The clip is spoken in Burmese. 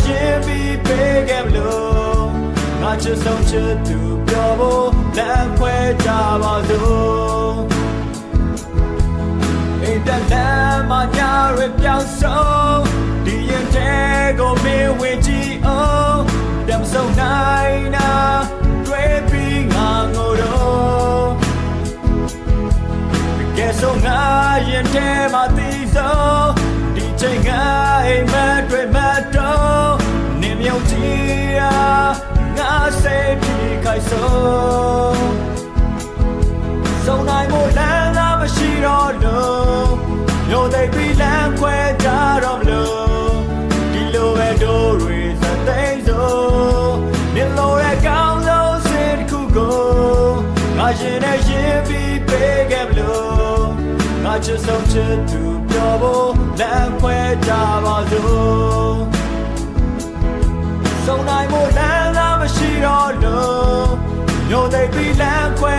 ရင်ပြီးပေးခဲ့မလို့ငါချစ်ဆုံးချစ်သူပြောဖို့လမ်းခွဲကြပါစို့အိမ်တက်လမ်းမညာရပြောင်းဆုံးဒီရင်တဲ့ကိုမင်းဝင်ကြည့်အောင်တမ်းဆုံးနိုင်နာတွေ့ပြီးငါငိုတော့ကဲဆုံးငါရင်တဲ့မသိဆုံးဒီချိန်ငါအိမ်မက်တွေ့မတော့နေမြုံကြည့်ရာငါစိတ်ပြီးခိုင်ဆုံးဆုံးနိုင်မို့လမ်းသာမရှိတော့လို့ညိုသိပြီးလမ်းခွဲကြတော့မလို့ဒီလိုပဲတို့တွေစသိမ်းစိုးမြင်လို့တဲ့ကောင်းဆုံးစိတ်တစ်ခုကိုငါရင်နဲ့ရင်ပြီးပေးခဲ့မလို့ငါချစ်ဆုံးချစ်သူပြောဖို့လမ်းခွဲကြပါစို့ဆုံးနိုင်မို့လမ်းသာမရှိတော့လို့ညိုသိပြီးလမ်းခွဲ